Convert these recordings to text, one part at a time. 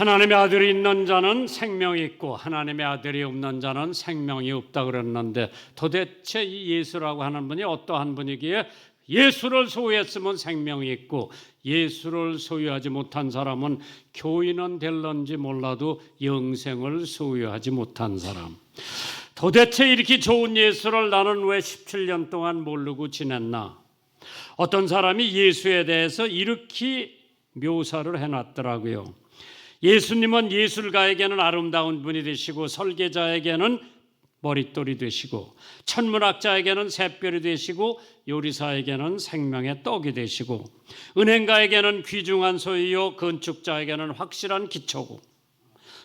하나님의 아들이 있는 자는 생명이 있고 하나님의 아들이 없는 자는 생명이 없다 그랬는데 도대체 이 예수라고 하는 분이 어떠한 분이기에 예수를 소유했으면 생명이 있고 예수를 소유하지 못한 사람은 교인은 될런지 몰라도 영생을 소유하지 못한 사람. 도대체 이렇게 좋은 예수를 나는 왜 17년 동안 모르고 지냈나? 어떤 사람이 예수에 대해서 이렇게 묘사를 해놨더라고요. 예수님은 예술가에게는 아름다운 분이 되시고 설계자에게는 머릿돌이 되시고 천문학자에게는 샛별이 되시고 요리사에게는 생명의 떡이 되시고 은행가에게는 귀중한 소유요 건축자에게는 확실한 기초고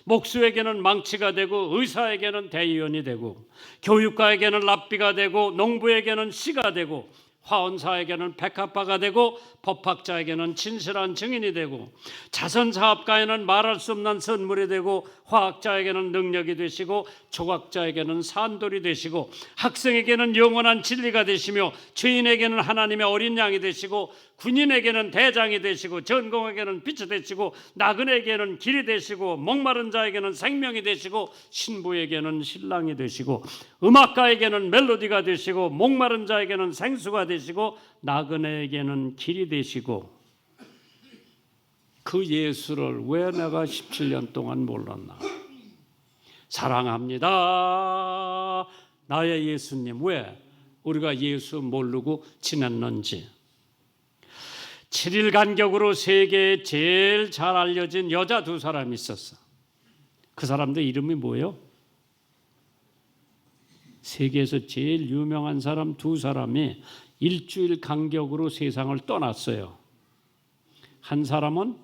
목수에게는 망치가 되고 의사에게는 대의원이 되고 교육가에게는 랍비가 되고 농부에게는 씨가 되고 화원사에게는 백합화가 되고 법학자에게는 진실한 증인이 되고 자선사업가에는 말할 수 없는 선물이 되고 화학자에게는 능력이 되시고 조각자에게는 산돌이 되시고 학생에게는 영원한 진리가 되시며 죄인에게는 하나님의 어린 양이 되시고 군인에게는 대장이 되시고 전공에게는 빛이 되시고 나그네에게는 길이 되시고 목마른 자에게는 생명이 되시고 신부에게는 신랑이 되시고 음악가에게는 멜로디가 되시고 목마른 자에게는 생수가 되시고 나그네에게는 길이 되시고 그 예수를 왜 내가 17년 동안 몰랐나? 사랑합니다. 나의 예수님. 왜 우리가 예수 모르고 지냈는지. 7일 간격으로 세계에 제일 잘 알려진 여자 두 사람이 있었어. 그 사람들 이름이 뭐예요? 세계에서 제일 유명한 사람 두 사람이 일주일 간격으로 세상을 떠났어요. 한 사람은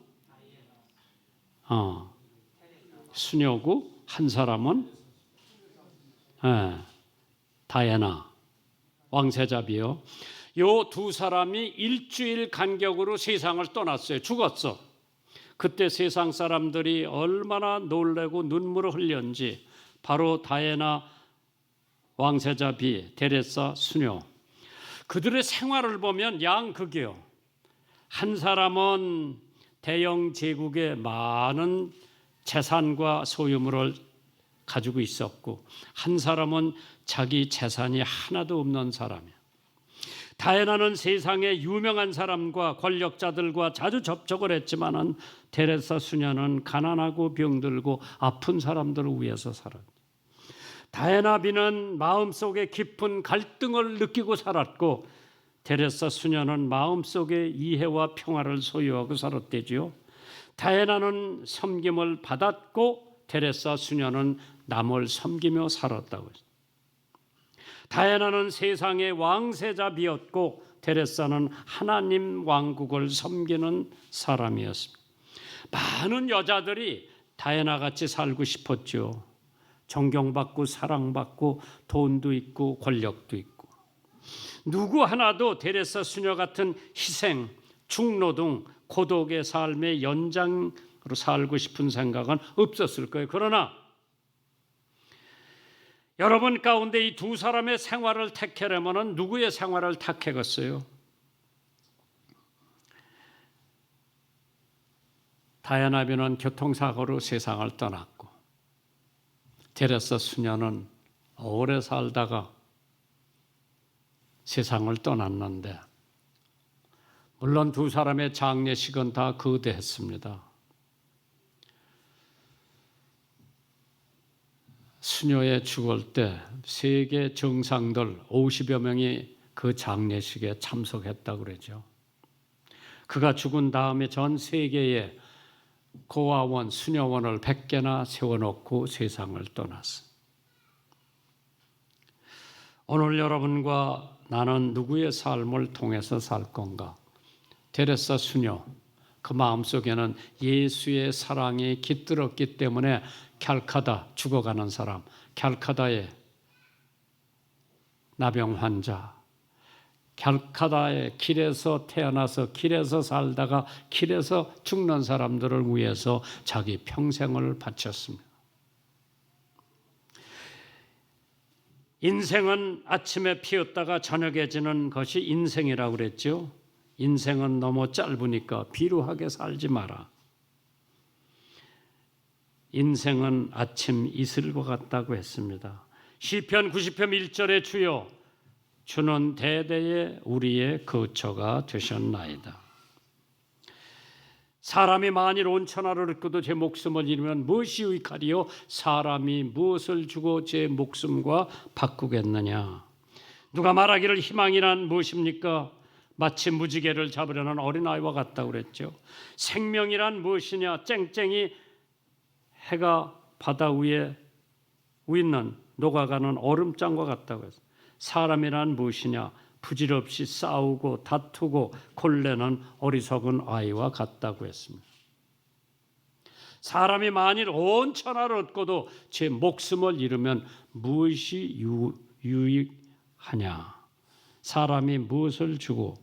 수녀고 한 사람은 다이애나 왕세자비요. 요 두 사람이 일주일 간격으로 세상을 떠났어요. 죽었어. 그때 세상 사람들이 얼마나 놀래고 눈물을 흘렸는지. 바로 다이애나 왕세자비, 데레사 수녀. 그들의 생활을 보면 양극이요. 한 사람은 대영 제국의 많은 재산과 소유물을 가지고 있었고 한 사람은 자기 재산이 하나도 없는 사람이에요. 다이애나는 세상의 유명한 사람과 권력자들과 자주 접촉을 했지만은 데레사 수녀는 가난하고 병들고 아픈 사람들을 위해서 살았죠. 다이애나비는 마음속에 깊은 갈등을 느끼고 살았고 데레사 수녀는 마음속에 이해와 평화를 소유하고 살았대지요. 다이애나는 섬김을 받았고 데레사 수녀는 남을 섬기며 살았다고 했습니다. 다이애나는 세상의 왕세자비였고 데레사는 하나님 왕국을 섬기는 사람이었습니다. 많은 여자들이 다이애나같이 살고 싶었죠. 존경받고 사랑받고 돈도 있고 권력도 있고 누구 하나도 데레사 수녀 같은 희생, 중노동, 고독의 삶의 연장으로 살고 싶은 생각은 없었을 거예요. 그러나 여러분 가운데 이 두 사람의 생활을 택하려면 누구의 생활을 택하겠어요? 다이애나비는 교통사고로 세상을 떠났고 데레사 수녀는 오래 살다가 세상을 떠났는데 물론 두 사람의 장례식은 다 거대했습니다. 수녀의 죽을 때 세계 정상들 50여 명이 그 장례식에 참석했다고 그러죠. 그가 죽은 다음에 전 세계에 고아원, 수녀원을 100개나 세워놓고 세상을 떠났어. 오늘 여러분과 나는 누구의 삶을 통해서 살 건가? 데레사 수녀, 그 마음속에는 예수의 사랑이 깃들었기 때문에 캘카다, 죽어가는 사람, 캘카다의 나병 환자, 캘카다의 길에서 태어나서 길에서 살다가 길에서 죽는 사람들을 위해서 자기 평생을 바쳤습니다. 인생은 아침에 피었다가 저녁에 지는 것이 인생이라고 그랬죠. 인생은 너무 짧으니까 비루하게 살지 마라. 인생은 아침 이슬과 같다고 했습니다. 시편 90편 1절에 주여 주는 대대에 우리의 거처가 되셨나이다. 사람이 만일 온 천하를 얻고도 제 목숨을 잃으면 무엇이 유익하리요? 사람이 무엇을 주고 제 목숨과 바꾸겠느냐? 누가 말하기를 희망이란 무엇입니까? 마치 무지개를 잡으려는 어린아이와 같다고 그랬죠. 생명이란 무엇이냐? 쨍쨍이 해가 바다 위에 있는 녹아가는 얼음장과 같다고 했어요. 사람이란 무엇이냐? 부질없이 싸우고 다투고 골래는 어리석은 아이와 같다고 했습니다. 사람이 만일 온 천하를 얻고도 제 목숨을 잃으면 무엇이 유익하냐? 사람이 무엇을 주고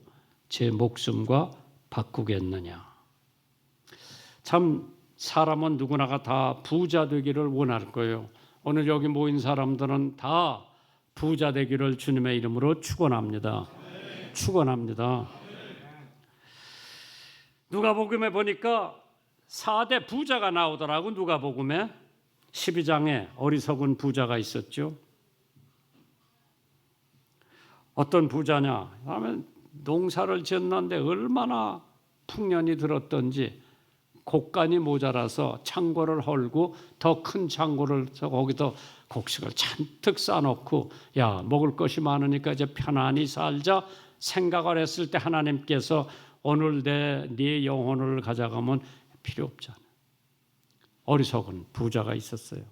제 목숨과 바꾸겠느냐? 참 사람은 누구나가 다 부자 되기를 원할 거예요. 오늘 여기 모인 사람들은 다 부자 되기를 주님의 이름으로 축원합니다. 축원합니다. 누가복음에 보니까 4대 부자가 나오더라고. 누가복음에 12장에 어리석은 부자가 있었죠. 어떤 부자냐 하면 농사를 지었는데 얼마나 풍년이 들었던지 곡간이 모자라서 창고를 헐고 더 큰 창고를 거기다 곡식을 잔뜩 싸놓고 야 먹을 것이 많으니까 이제 편안히 살자 생각을 했을 때 하나님께서 오늘 네 영혼을 가져가면 필요 없잖아. 어리석은 부자가 있었어요.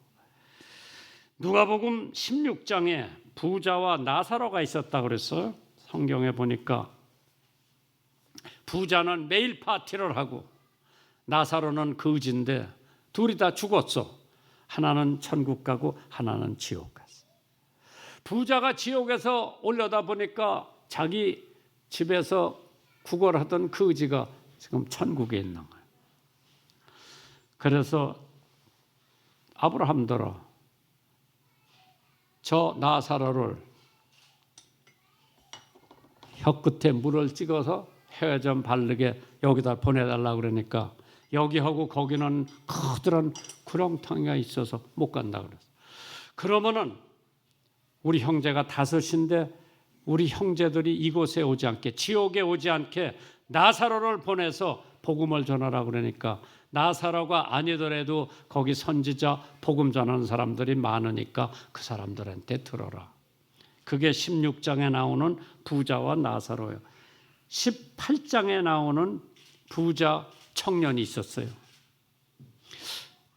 누가복음 16장에 부자와 나사로가 있었다 그랬어요. 성경에 보니까 부자는 매일 파티를 하고 나사로는 거지인데 둘이 다 죽었어. 하나는 천국 가고 하나는 지옥 갔어. 부자가 지옥에서 올려다 보니까 자기 집에서 구걸하던 거지가 지금 천국에 있는 거예요. 그래서 아브라함더러 저 나사로를 혀끝에 물을 찍어서 혀에 좀 바르게 여기다 보내달라고 그러니까 여기하고 거기는 커다란 구렁텅이가 있어서 못 간다 그랬어. 그러면은 우리 형제가 5인데 우리 형제들이 이곳에 오지 않게 지옥에 오지 않게 나사로를 보내서 복음을 전하라고 그러니까 나사로가 아니더라도 거기 선지자 복음 전하는 사람들이 많으니까 그 사람들한테 들어라. 그게 16장에 나오는 부자와 나사로예요. 18장에 나오는 부자 청년이 있었어요.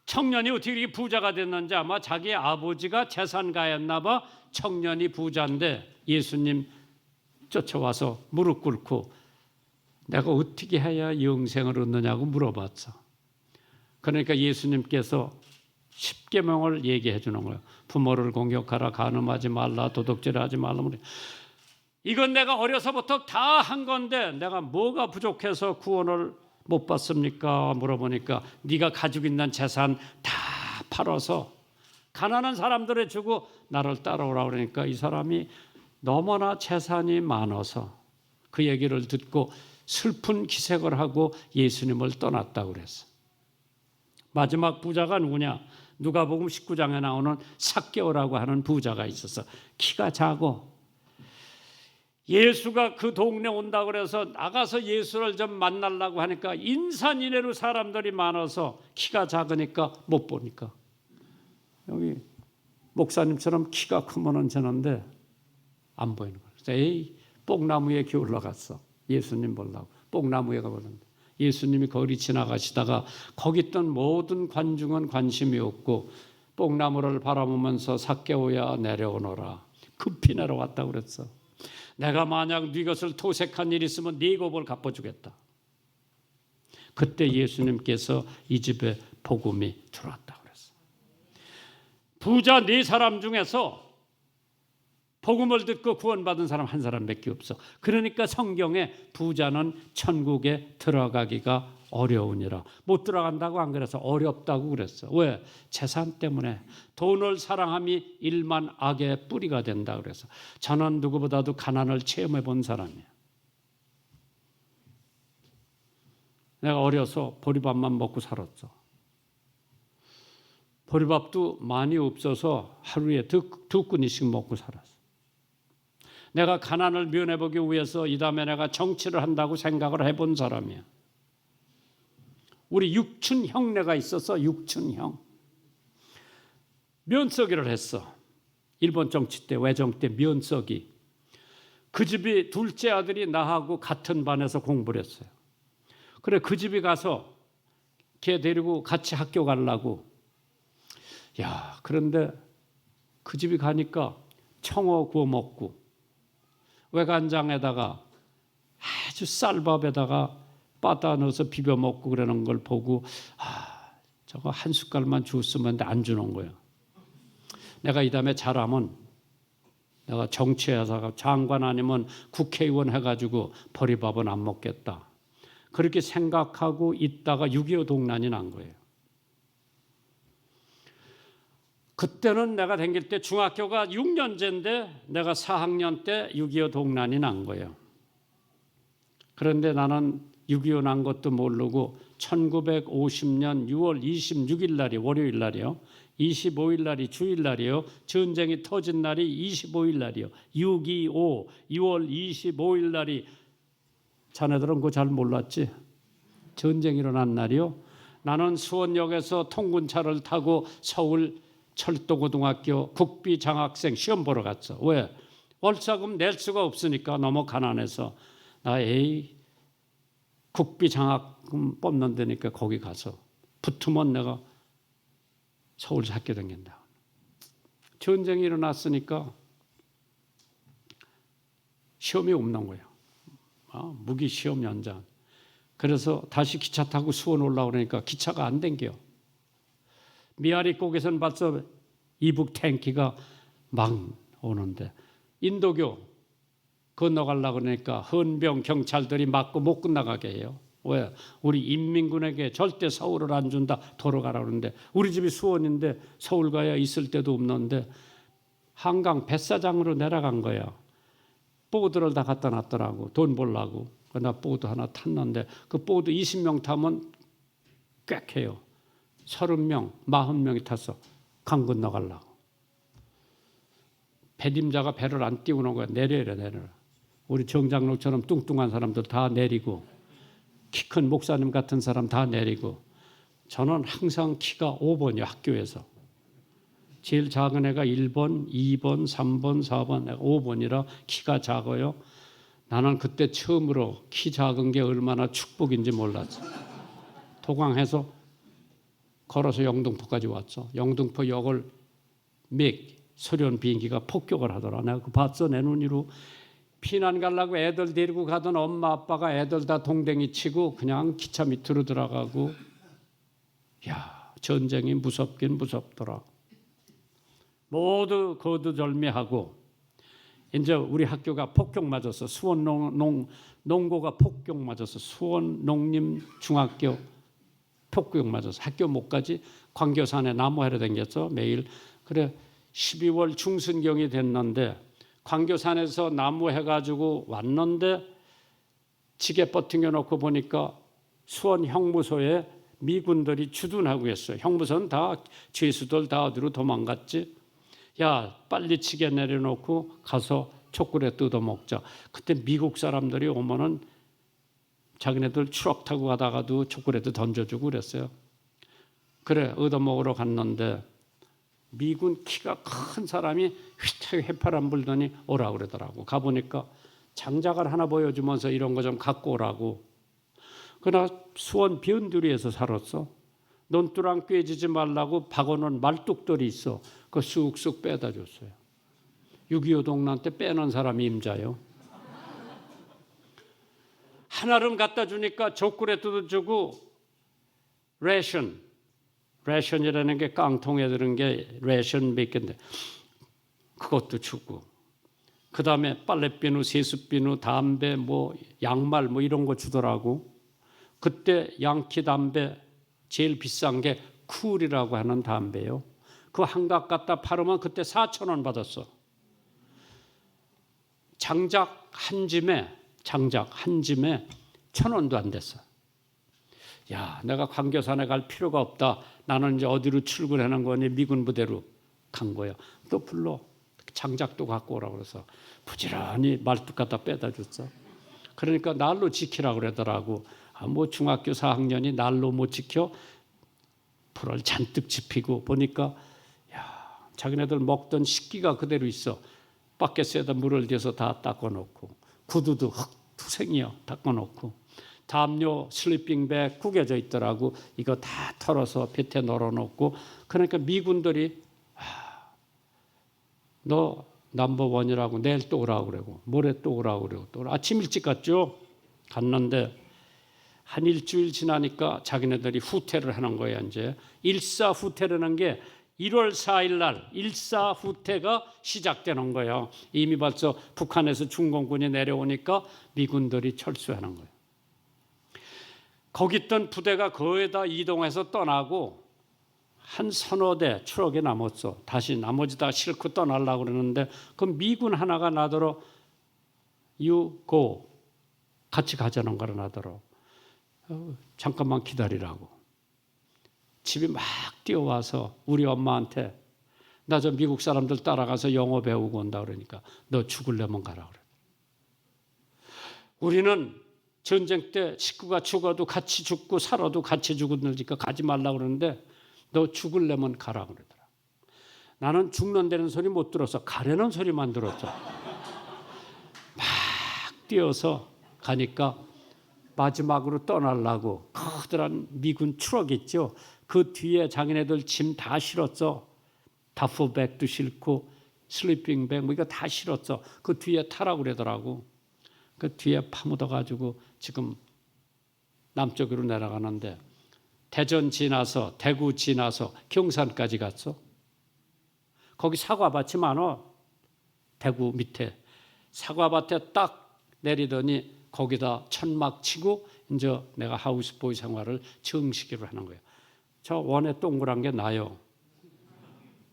청년이 어떻게 이렇게 부자가 됐는지 아마 자기 아버지가 재산가였나 봐. 청년이 부자인데 예수님 쫓아와서 무릎 꿇고 내가 어떻게 해야 영생을 얻느냐고 물어봤어. 그러니까 예수님께서 10계명을 얘기해 주는 거예요. 부모를 공격하라, 간음하지 말라, 도둑질하지 말라. 이건 내가 어려서부터 다 한 건데 내가 뭐가 부족해서 구원을 못 받습니까? 물어보니까 네가 가지고 있는 재산 다 팔아서 가난한 사람들에 주고 나를 따라오라 그러니까 이 사람이 너무나 재산이 많아서 그 얘기를 듣고 슬픈 기색을 하고 예수님을 떠났다고 그랬어. 마지막 부자가 누구냐? 누가복음 19장에 나오는 삭개오라고 하는 부자가 있었어. 키가 작고 예수가 그 동네 온다고 그래서 나가서 예수를 좀 만나려고 하니까 인산인해로 사람들이 많아서 키가 작으니까 못 보니까 여기 목사님처럼 키가 크면은 저는데 안 보이는 거예요. 그래서 에이 뽕나무에 기울러갔어. 예수님 보려고 뽕나무에 가보는데 예수님이 거리 지나가시다가 거기 있던 모든 관중은 관심이 없고 뽕나무를 바라보면서 삭개오야 내려오너라. 급히 내려왔다고 그랬어. 내가 만약 네 것을 토색한 일이 있으면 네 곱을 갚아주겠다. 그때 예수님께서 이 집에 복음이 들어왔다고 그랬어. 부자 4사람 중에서 복음을 듣고 구원받은 사람 한 사람밖에 없어. 그러니까 성경에 부자는 천국에 들어가기가 어려우니라. 못 들어간다고 안 그래서 어렵다고 그랬어. 왜? 재산 때문에. 돈을 사랑함이 일만 악의 뿌리가 된다 그래서. 저는 누구보다도 가난을 체험해 본 사람이에요. 내가 어려서 보리밥만 먹고 살았어. 보리밥도 많이 없어서 하루에 두 끼니씩 먹고 살았어. 내가 가난을 면해보기 위해서 이 다음에 내가 정치를 한다고 생각을 해본 사람이야. 우리 육춘 형네가 있어서 육춘 형. 면서기를 했어. 일본 정치 때, 외정 때 면서기. 그 집이 둘째 아들이 나하고 같은 반에서 공부를 했어요. 그래 그 집에 가서 걔 데리고 같이 학교 가려고. 야, 그런데 그 집에 가니까 청어 구워 먹고 외간장에다가 아주 쌀밥에다가 바다 넣어서 비벼 먹고 그러는 걸 보고 저거 한 숟갈만 줬으면 안 주는 거야. 내가 이 다음에 잘하면 내가 정치회사가 장관 아니면 국회의원 해가지고 보리밥은 안 먹겠다. 그렇게 생각하고 있다가 6.25 동란이 난 거예요. 그때는 내가 다닐 때 중학교가 6년제인데 내가 4학년 때 6.25 동란이 난 거예요. 그런데 나는 6.25 난 것도 모르고 1950년 6월 26일 날이 월요일 날이요. 25일 날이 주일 날이요. 전쟁이 터진 날이 25일 날이요. 6.25 6월 25일 날이 자네들은 그거 잘 몰랐지? 전쟁이 일어난 날이요. 나는 수원역에서 통근차를 타고 서울 철도고등학교 국비장학생 시험 보러 갔어. 왜? 월사금 낼 수가 없으니까 너무 가난해서 나 국비장학금 뽑는 데니까 거기 가서 붙으면 내가 서울서 학교 다닌다. 전쟁이 일어났으니까 시험이 없는 거예요. 무기 시험 연장. 그래서 다시 기차 타고 수원 올라오니까 기차가 안 댕겨. 미아리 꼭에서는 벌써 이북 탱키가 막 오는데 인도교 건너가려고 그러니까 헌병 경찰들이 막고 못 건너가게 해요. 왜? 우리 인민군에게 절대 서울을 안 준다. 돌아가라 그러는데 우리 집이 수원인데 서울 가야 있을 데도 없는데 한강 뱃사장으로 내려간 거야. 보드를 다 갖다 놨더라고. 돈 벌라고. 나 보드 하나 탔는데 그 보드 20명 타면 꽤 해요. 30명, 40명이 탔어. 강 건너가려고. 배림자가 배를 안 띄우는 거야. 내려라. 우리 정장로처럼 뚱뚱한 사람들 다 내리고 키 큰 목사님 같은 사람 다 내리고 저는 항상 키가 5번이요. 학교에서. 제일 작은 애가 1번, 2번, 3번, 4번, 내가 5번이라 키가 작아요. 나는 그때 처음으로 키 작은 게 얼마나 축복인지 몰랐어. 도광해서 걸어서 영등포까지 왔어. 영등포 역을 소련 비행기가 폭격을 하더라. 내가 그거 봤어. 내 눈으로. 피난 가려고 애들 데리고 가던 엄마 아빠가 애들 다 동댕이 치고 그냥 기차 밑으로 들어가고. 야, 전쟁이 무섭긴 무섭더라. 모두 거두절미하고 이제 우리 학교가 폭격 맞았어. 수원 농고가 폭격 맞았어. 수원 농림중학교 폭격 맞아서 학교 못 가지. 광교산에 나무하러 다녔어 매일. 그래 12월 중순경이 됐는데 광교산에서 나무 해가지고 왔는데 지게 버팅겨 놓고 보니까 수원 형무소에 미군들이 주둔하고 있어요. 형무소는 다 죄수들 다 어디로 도망갔지. 야, 빨리 지게 내려놓고 가서 촛불에 뜯어 먹자. 그때 미국 사람들이 오면은 자기네들 추락 타고 가다가도 초콜릿도 던져주고 그랬어요. 그래 얻어먹으러 갔는데 미군 키가 큰 사람이 휘타게 해파람 불더니 오라고 그러더라고. 가보니까 장작을 하나 보여주면서 이런 거 좀 갖고 오라고. 그러나 수원 변두리에서 살았어. 논두랑 꿰지지 말라고 박아놓은 말뚝들이 있어. 그거 쑥쑥 빼다 줬어요. 6.25 동란 때 빼놓은 사람이 임자요. 하나를 갖다 주니까 족구레 뜯어주고 레션이라는 게 깡통에 들은 게 레션 몇 개인데 그것도 주고 그 다음에 빨래비누, 세수비누, 담배, 양말 이런 거 주더라고. 그때 양키 담배 제일 비싼 게 쿨이라고 하는 담배요. 그 한 각 갖다 팔으면 그때 4,000원 받았어. 장작 한 짐에 1,000원도 안 됐어. 야, 내가 광교산에 갈 필요가 없다. 나는 이제 어디로 출근하는 거니? 미군 부대로 간 거예요. 또 불러. 장작도 갖고 오라고 그래서 부지런히 말뚝 갖다 빼다 줬어. 그러니까 날로 지키라고 그러더라고. 뭐 중학교 4학년이 날로 못 지켜? 불을 잔뜩 지피고 보니까 야, 자기네들 먹던 식기가 그대로 있어. 바켓에다 물을 대서 다 닦아놓고 구두도 흙투성이야 닦아놓고 담요 슬리핑백 구겨져 있더라고. 이거 다 털어서 볕에 널어놓고 그러니까 미군들이 너 넘버원이라고 내일 또 오라고 그러고 모레 또 오라고 그러고 또 아침 일찍 갔죠. 갔는데 한 일주일 지나니까 자기네들이 후퇴를 하는 거예요. 이제 일사후퇴라는 게 1월 4일 날 일사후퇴가 시작되는 거예요. 이미 벌써 북한에서 중공군이 내려오니까 미군들이 철수하는 거예요. 거기 있던 부대가 거의 다 이동해서 떠나고 한 서너 대 추억이 남았어. 다시 나머지 다 싣고 떠나려고 그러는데 그 미군 하나가 나더러 you go 같이 가자는 거라 나더러 잠깐만 기다리라고. 집에 막 뛰어와서 우리 엄마한테 나 저 미국 사람들 따라가서 영어 배우고 온다 그러니까 너 죽으려면 가라 그래. 우리는 전쟁 때 식구가 죽어도 같이 죽고 살아도 같이 죽으니까 가지 말라 그러는데 너 죽으려면 가라 그러더라. 나는 죽는다는 소리 못 들어서 가려는 소리만 들었죠. 막 뛰어서 가니까 마지막으로 떠나려고 커다란 미군 트럭 있죠. 그 뒤에 자기네들 짐 다 실었어. 다프백도 싣고 슬리핑백 뭐 이거 다 실었어. 그 뒤에 타라고 그러더라고. 그 뒤에 파묻어가지고 지금 남쪽으로 내려가는데 대전 지나서 대구 지나서 경산까지 갔어. 거기 사과밭이 많아. 대구 밑에 사과밭에 딱 내리더니 거기다 천막 치고 이제 내가 하우스보이 생활을 정식으로 하는 거예요. 저 원에 동그란 게 나요.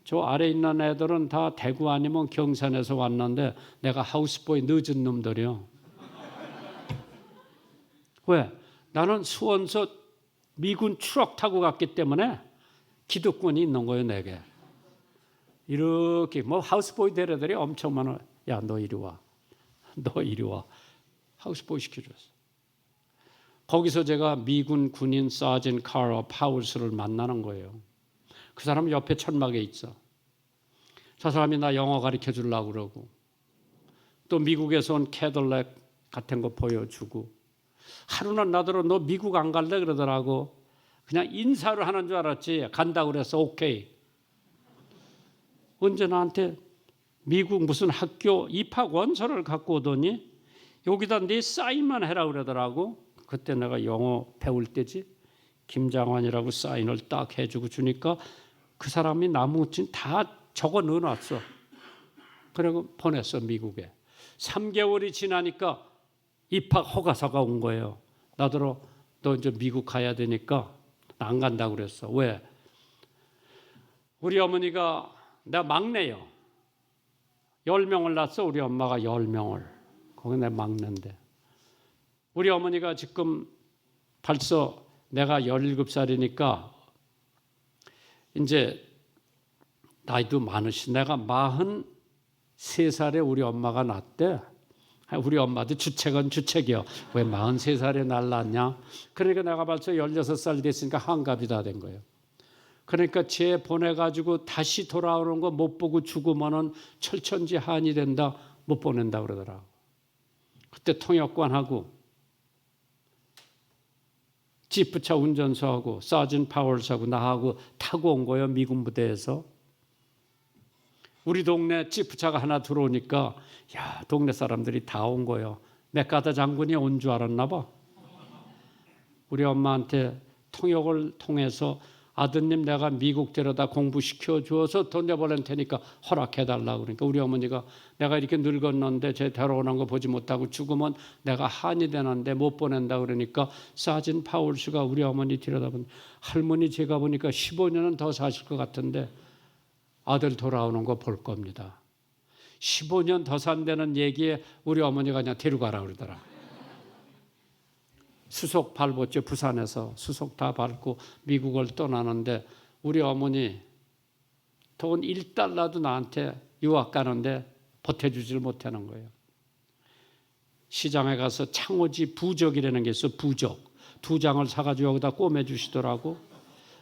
저 아래 있는 애들은 다 대구 아니면 경산에서 왔는데 내가 하우스보이 늦은 놈들이요. 왜? 나는 수원서 미군 트럭 타고 갔기 때문에 기득권이 있는 거예요, 내게. 이렇게 뭐 하우스보이 대레들이 엄청 많아. 야, 너 이리 와. 너 이리 와. 하우스보이 시켜줬어. 거기서 제가 미군 군인 사진 카러 파울스를 만나는 거예요. 그 사람은 옆에 천막에 있어. 저 사람이 나 영어 가르쳐 주려고 그러고 또 미국에서 온 캐들렉 같은 거 보여주고 하루는 나더러 너 미국 안 갈래 그러더라고. 그냥 인사를 하는 줄 알았지. 간다고 그래서 오케이. 언제 나한테 미국 무슨 학교 입학 원서를 갖고 오더니 여기다 네 사인만 해라 그러더라고. 그때 내가 영어 배울 때지. 김장환이라고 사인을 딱 해주고 주니까 그 사람이 나머지는 다 적어 넣어놨어. 그리고 보냈어 미국에. 3개월이 지나니까 입학 허가서가 온 거예요. 나더러 너 이제 미국 가야 되니까 나 안 간다고 그랬어. 왜? 우리 어머니가 나 막내요. 10명을 낳았어. 우리 엄마가 10명을. 거기 내 막내인데. 우리 어머니가 지금 벌써 내가 17살이니까 이제 나이도 많으시. 내가 43살에 우리 엄마가 낳았대. 우리 엄마도 주책은 주책이요. 왜 43살에 날 낳았냐? 그러니까 내가 벌써 16살 됐으니까 한갑이 다 된 거예요. 그러니까 쟤 보내가지고 다시 돌아오는 거 못 보고 죽으면은 철천지한이 된다. 못 보낸다 그러더라고. 그때 통역관하고 지프차 운전수하고 사진 파월스하고 나하고 타고 온 거예요. 미군 부대에서. 우리 동네 지프차가 하나 들어오니까 야, 동네 사람들이 다 온 거예요. 맥가더 장군이 온 줄 알았나 봐. 우리 엄마한테 통역을 통해서 아드님 내가 미국 데려다 공부시켜 주어서 돈 내보낼 테니까 허락해달라고. 그러니까 우리 어머니가 내가 이렇게 늙었는데 쟤 데려오는 거 보지 못하고 죽으면 내가 한이 되는데 못 보낸다 그러니까 사진 파울스가 우리 어머니 데려다본 할머니 제가 보니까 15년은 더 사실 것 같은데 아들 돌아오는 거 볼 겁니다. 15년 더 산다는 얘기에 우리 어머니가 그냥 데려가라 그러더라. 수속 밟았죠. 부산에서 수속 다 밟고 미국을 떠나는데 우리 어머니 돈 1달러도 나한테 유학 가는데 보태주질 못하는 거예요. 시장에 가서 창호지 부적이라는 게 있어. 부적 2장을 사가지고 여기다 꿰매주시더라고.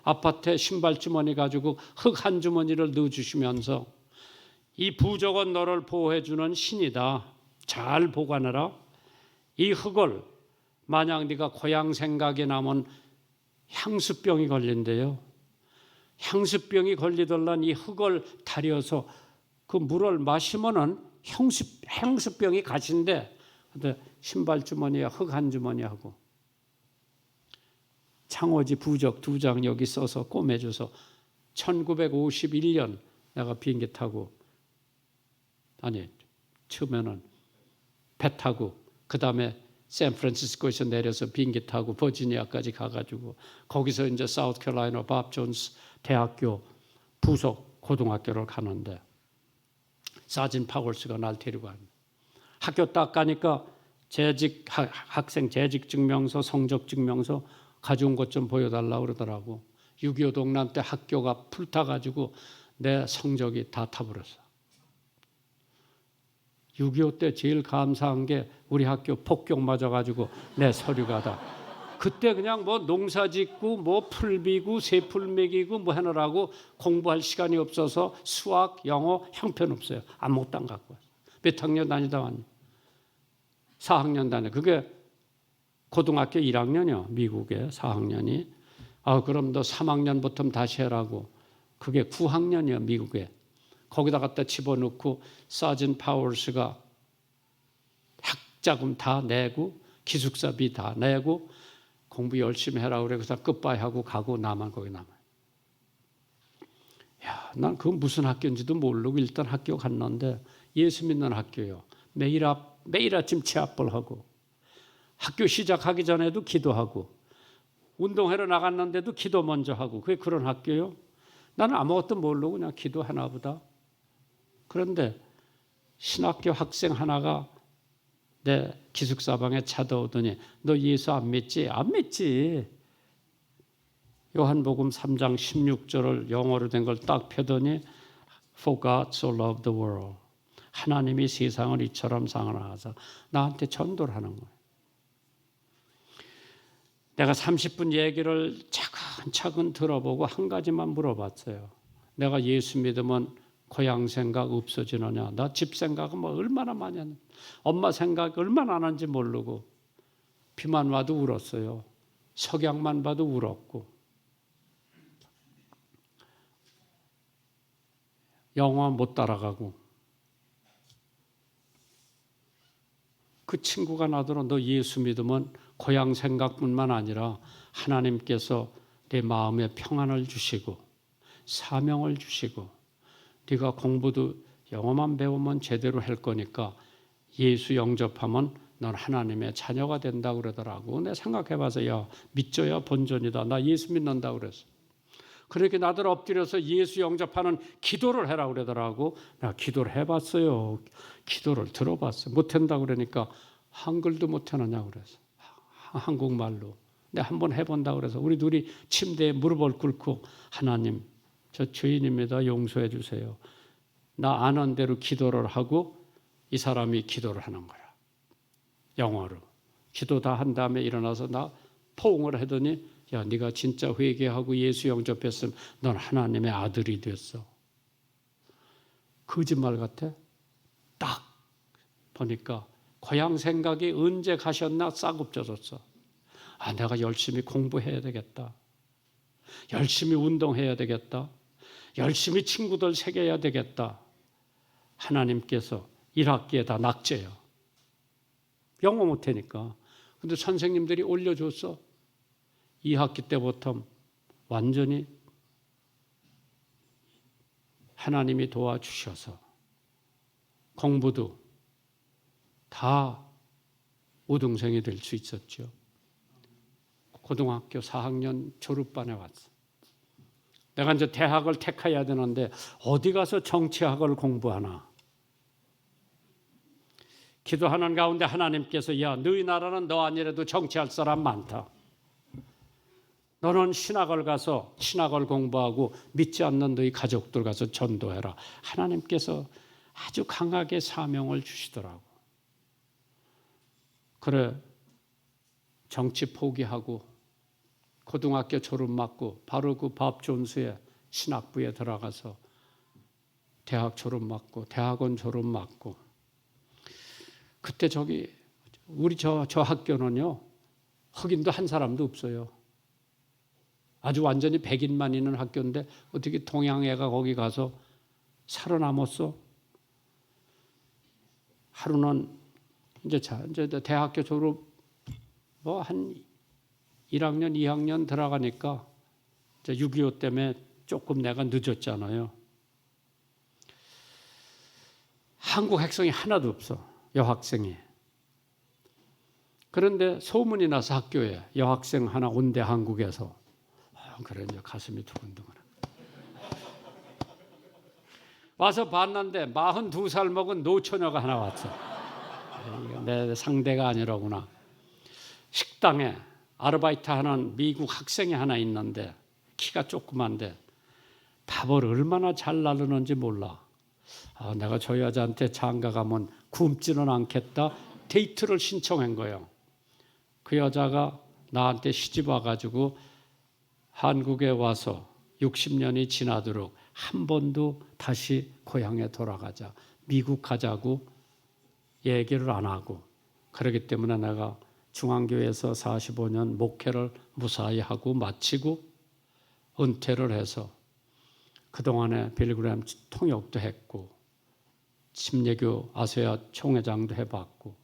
아파트에 신발주머니 가지고 흙 한 주머니를 넣어주시면서 이 부적은 너를 보호해주는 신이다. 잘 보관해라. 이 흙을 만약 네가 고향 생각이 나면 향수병이 걸린대요. 향수병이 걸리더란 이 흙을 다려서 그 물을 마시면은 향수병이 가신대. 근데 신발 주머니에 흙 한 주머니 하고 창호지 부적 2장 여기 써서 꿰매줘서 1951년 내가 비행기 타고 처음에는 배 타고 그 다음에 샌프란시스코에서 내려서 비행기 타고 버지니아까지 가가지고 거기서 이제 사우스캐롤라이나 밥 존스 대학교 부속 고등학교를 가는데 사진 파월스가 날 데리고 갑니다. 학교 딱 가니까 학생 재직 증명서, 성적 증명서 가져온 것 좀 보여달라고 그러더라고. 6.25 동란 때 학교가 불타가지고 내 성적이 다 타버렸어. 6.25 때 제일 감사한 게 우리 학교 폭격 맞아가지고 내 서류가 다. 그때 그냥 뭐 농사 짓고 뭐 풀 비고 새풀 먹이고 뭐 하느라고 공부할 시간이 없어서 수학, 영어 형편없어요. 아무것도 안 갖고 왔어요. 몇 학년 다니다 왔니? 4학년 다녀. 그게 고등학교 1학년이요. 미국에 4학년이. 그럼 너 3학년부터 다시 해라고. 그게 9학년이요. 미국에. 거기다 갖다 집어넣고 사진 파월스가 학자금 다 내고 기숙사비 다 내고 공부 열심히 해라고 그래. 그래서 끝바이 하고 가고 나만 거기 남아요. 야, 난 그건 무슨 학교인지도 모르고 일단 학교 갔는데 예수 믿는 학교요. 매일 아침 체압을 하고 학교 시작하기 전에도 기도하고 운동하러 나갔는데도 기도 먼저 하고 그게 그런 학교요. 나는 아무것도 모르고 그냥 기도하나 보다. 그런데 신학교 학생 하나가 내 기숙사방에 찾아오더니 너 예수 안 믿지? 안 믿지. 요한복음 3장 16절을 영어로 된 걸 딱 펴더니 For God so loved the world. 하나님이 세상을 이처럼 사랑하사 나한테 전도를 하는 거예요. 내가 30분 얘기를 차근차근 들어보고 한 가지만 물어봤어요. 내가 예수 믿으면 고향 생각 없어지느냐? 나 집 생각은 뭐 얼마나 많이 하는지, 엄마 생각 얼마나 하는지 모르고 비만 와도 울었어요. 석양만 봐도 울었고 영화 못 따라가고 그 친구가 나더러 너 예수 믿으면 고향 생각뿐만 아니라 하나님께서 내 마음에 평안을 주시고 사명을 주시고 네가 공부도 영어만 배우면 제대로 할 거니까 예수 영접하면 넌 하나님의 자녀가 된다고 그러더라고. 내가 생각해봐서 야 믿져야 본전이다. 나 예수 믿는다 그랬어. 그렇게 나들 엎드려서 예수 영접하는 기도를 해라 그러더라고. 내가 기도를 해봤어요. 기도를 들어봤어요. 못한다고 그러니까 한글도 못하느냐고 그래서 한국말로. 내가 한번 해본다고 그래서 우리 둘이 침대에 무릎을 꿇고 하나님 저 죄인입니다. 용서해 주세요. 나 아는 대로 기도를 하고 이 사람이 기도를 하는 거야. 영어로. 기도 다 한 다음에 일어나서 나 포옹을 하더니 야 네가 진짜 회개하고 예수 영접했으면 넌 하나님의 아들이 됐어. 거짓말 같아? 딱 보니까 고향 생각이 언제 가셨나 싹 없어졌어. 내가 열심히 공부해야 되겠다. 열심히 운동해야 되겠다. 열심히 친구들 새겨야 되겠다. 하나님께서 1학기에 다 낙제요. 영어 못하니까. 근데 선생님들이 올려줬어. 2학기 때부터 완전히 하나님이 도와주셔서 공부도 다 우등생이 될 수 있었죠. 고등학교 4학년 졸업반에 왔어. 내가 이제 대학을 택해야 되는데 어디 가서 정치학을 공부하나. 기도하는 가운데 하나님께서 야, 너희 나라는 너 아니라도 정치할 사람 많다. 너는 신학을 가서 신학을 공부하고 믿지 않는 너희 가족들 가서 전도해라. 하나님께서 아주 강하게 사명을 주시더라고. 그래, 정치 포기하고 고등학교 졸업 맞고 바로 그 밥 존스의 신학부에 들어가서 대학 졸업 맞고 대학원 졸업 맞고 그때 저기 우리 저 학교는요 흑인도 한 사람도 없어요. 아주 완전히 백인만 있는 학교인데 어떻게 동양애가 거기 가서 살아남았어? 하루는 이제 대학교 졸업 뭐 한 1학년, 2학년 들어가니까 6.25 때문에 조금 내가 늦었잖아요. 한국 학생이 하나도 없어. 여학생이. 그런데 소문이 나서 학교에 여학생 하나 온대 한국에서. 그래 이제 가슴이 두근두근. 와서 봤는데 42살 먹은 노처녀가 하나 왔어. 내 상대가 아니라구나. 식당에 아르바이트 하는 미국 학생이 하나 있는데 키가 조그만데 밥을 얼마나 잘 나르는지 몰라. 내가 저 여자한테 장가 가면 굶지는 않겠다. 데이트를 신청한 거예요. 그 여자가 나한테 시집 와가지고 한국에 와서 60년이 지나도록 한 번도 다시 고향에 돌아가자. 미국 가자고 얘기를 안 하고. 그렇기 때문에 내가 중앙교회에서 45년 목회를 무사히 하고 마치고 은퇴를 해서 그동안에 빌그램 통역도 했고 침례교 아세아 총회장도 해봤고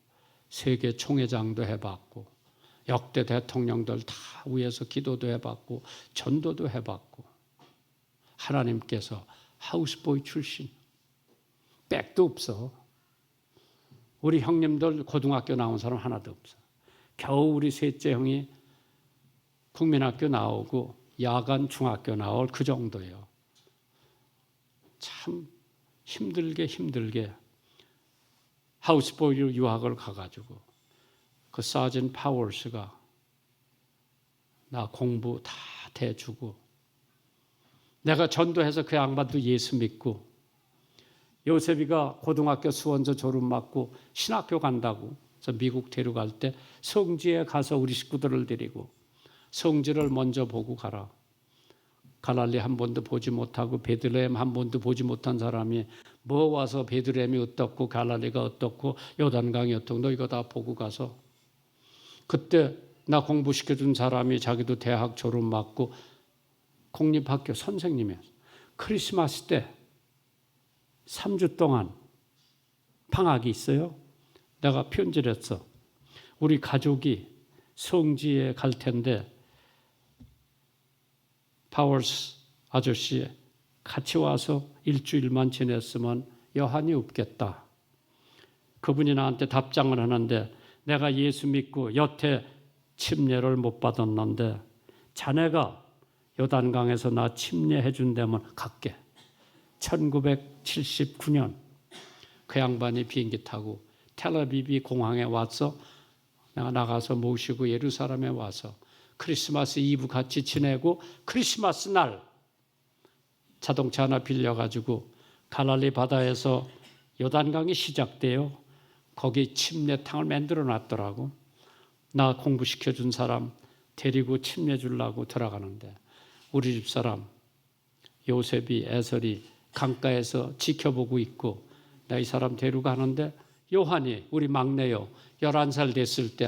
세계 총회장도 해봤고 역대 대통령들 다 위에서 기도도 해봤고 전도도 해봤고 하나님께서 하우스보이 출신 백도 없어. 우리 형님들 고등학교 나온 사람 하나도 없어. 겨우 우리 셋째 형이 국민학교 나오고 야간 중학교 나올 그 정도예요. 참 힘들게 하우스보이로 유학을 가가지고 그 사진 파월스가 나 공부 다 대주고 내가 전도해서 그 양반도 예수 믿고 요셉이가 고등학교 수원서 졸업 맞고 신학교 간다고 그래서 미국 데려갈 때 성지에 가서 우리 식구들을 데리고 성지를 먼저 보고 가라. 갈릴리 한 번도 보지 못하고 베들레헴 한 번도 보지 못한 사람이 뭐 와서 베들레헴이 어떻고 갈릴리가 어떻고 요단강이 어떻고 너 이거 다 보고 가서 그때 나 공부시켜준 사람이 자기도 대학 졸업 맞고 공립학교 선생님이었어. 크리스마스 때 3주 동안 방학이 있어요. 내가 편지를 했어. 우리 가족이 성지에 갈 텐데 파월스 아저씨 같이 와서 일주일만 지냈으면 여한이 없겠다. 그분이 나한테 답장을 하는데 내가 예수 믿고 여태 침례를 못 받았는데 자네가 요단강에서 나 침례해 준다면 갈게. 1979년 그 양반이 비행기 타고 텔아비브 공항에 와서 내가 나가서 모시고 예루살렘에 와서 크리스마스 이브 같이 지내고 크리스마스 날 자동차 하나 빌려가지고 갈릴리 바다에서 요단강이 시작돼요. 거기 침례탕을 만들어 놨더라고. 나 공부시켜준 사람 데리고 침례 주려고 들어가는데 우리 집사람 요셉이 에설이 강가에서 지켜보고 있고 나 이 사람 데려가는데 요한이 우리 막내요 11살 됐을 때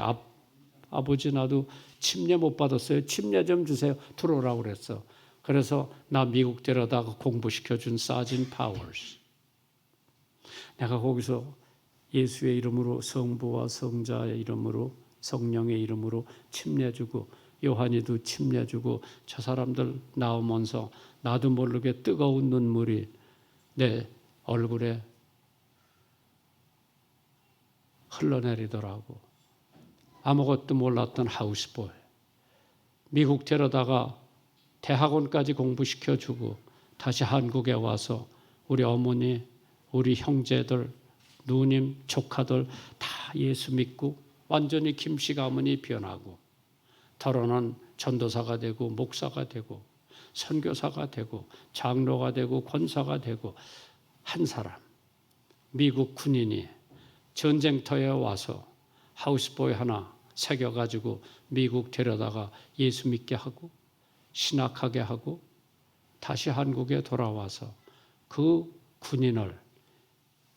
아버지 나도 침례 못 받았어요. 침례 좀 주세요. 들어오라고 그랬어. 그래서 나 미국 데려다가 공부시켜준 사진 파월스. 내가 거기서 예수의 이름으로 성부와 성자의 이름으로 성령의 이름으로 침례 주고 요한이도 침례 주고 저 사람들 나오면서 나도 모르게 뜨거운 눈물이 내 얼굴에 흘러내리더라고. 아무것도 몰랐던 하우스보이. 미국 데려다가 대학원까지 공부시켜주고 다시 한국에 와서 우리 어머니, 우리 형제들 누님, 조카들 다 예수 믿고 완전히 김씨 가문이 변하고 더러는 전도사가 되고 목사가 되고 선교사가 되고 장로가 되고 권사가 되고 한 사람 미국 군인이 전쟁터에 와서 하우스보이 하나 새겨가지고 미국 데려다가 예수 믿게 하고 신학하게 하고 다시 한국에 돌아와서 그 군인을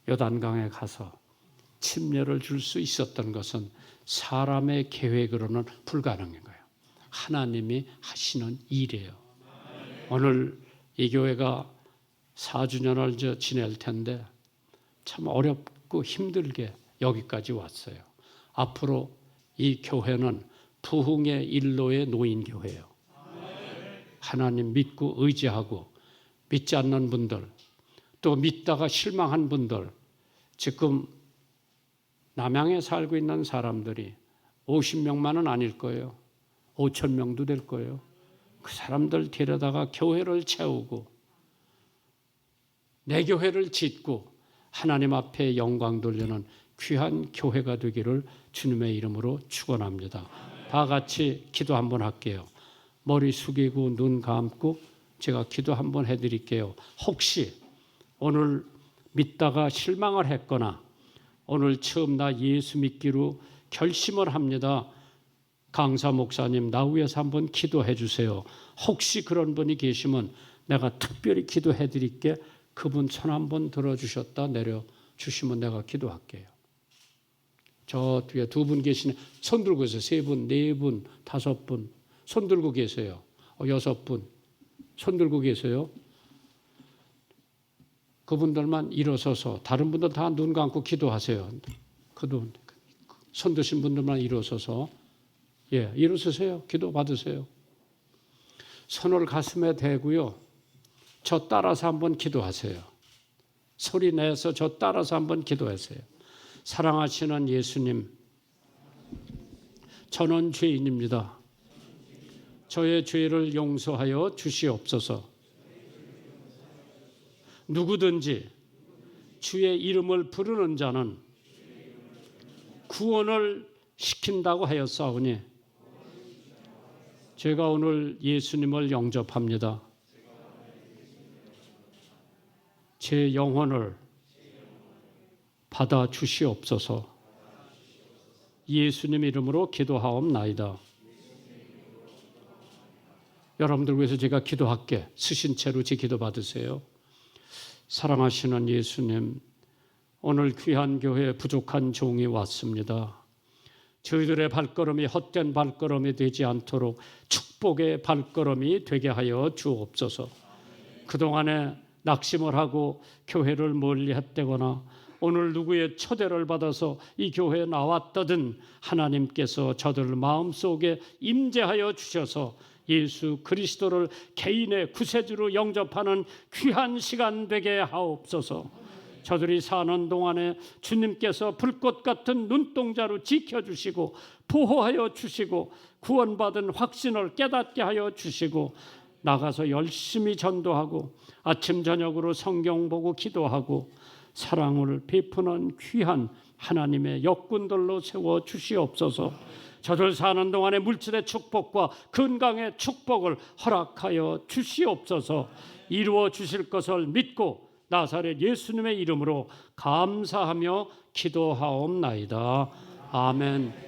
요단강에 가서 침례를 줄 수 있었던 것은 사람의 계획으로는 불가능한 거예요. 하나님이 하시는 일이에요. 오늘 이 교회가 4주년을 지낼 텐데 참 어렵고 힘들게 여기까지 왔어요. 앞으로 이 교회는 부흥의 일로의 노인교회예요. 하나님 믿고 의지하고 믿지 않는 분들 또 믿다가 실망한 분들 지금 남양에 살고 있는 사람들이 50명만은 아닐 거예요. 5,000명도 될 거예요. 그 사람들 데려다가 교회를 채우고 내 교회를 짓고 하나님 앞에 영광 돌리는 귀한 교회가 되기를 주님의 이름으로 축원합니다. 다 같이 기도 한번 할게요. 머리 숙이고 눈 감고 제가 기도 한번 해드릴게요. 혹시 오늘 믿다가 실망을 했거나 오늘 처음 나 예수 믿기로 결심을 합니다. 강사 목사님 나 위해서 한번 기도해 주세요. 혹시 그런 분이 계시면 내가 특별히 기도해 드릴게. 그분 손 한번 들어주셨다 내려주시면 내가 기도할게요. 저 뒤에 두 분 계시네. 손 들고 계세요. 3분, 4분, 5분 손 들고 계세요. 6분 손 들고 계세요. 그분들만 일어서서 다른 분들 다 눈 감고 기도하세요. 그분 손 드신 분들만 일어서서 일어서세요. 기도 받으세요. 손을 가슴에 대고요. 저 따라서 한번 기도하세요. 소리 내서 저 따라서 한번 기도하세요. 사랑하시는 예수님, 저는 죄인입니다. 저의 죄를 용서하여 주시옵소서. 누구든지 주의 이름을 부르는 자는 구원을 시킨다고 하였사오니 제가 오늘 예수님을 영접합니다. 제 영혼을 받아 주시옵소서. 예수님 이름으로 기도하옵나이다. 여러분들 위해서 제가 기도할게. 쓰신 채로 제 기도 받으세요. 사랑하시는 예수님, 오늘 귀한 교회에 부족한 종이 왔습니다. 저희들의 발걸음이 헛된 발걸음이 되지 않도록 축복의 발걸음이 되게 하여 주옵소서. 그동안에 낙심을 하고 교회를 멀리 했다거나 오늘 누구의 초대를 받아서 이 교회에 나왔다든 하나님께서 저들 마음속에 임재하여 주셔서 예수 그리스도를 개인의 구세주로 영접하는 귀한 시간 되게 하옵소서. 저들이 사는 동안에 주님께서 불꽃 같은 눈동자로 지켜주시고 보호하여 주시고 구원받은 확신을 깨닫게 하여 주시고 나가서 열심히 전도하고 아침 저녁으로 성경 보고 기도하고 사랑을 베푸는 귀한 하나님의 역군들로 세워 주시옵소서. 저들 사는 동안에 물질의 축복과 건강의 축복을 허락하여 주시옵소서. 이루어 주실 것을 믿고 나사렛 예수님의 이름으로 감사하며 기도하옵나이다. 아멘.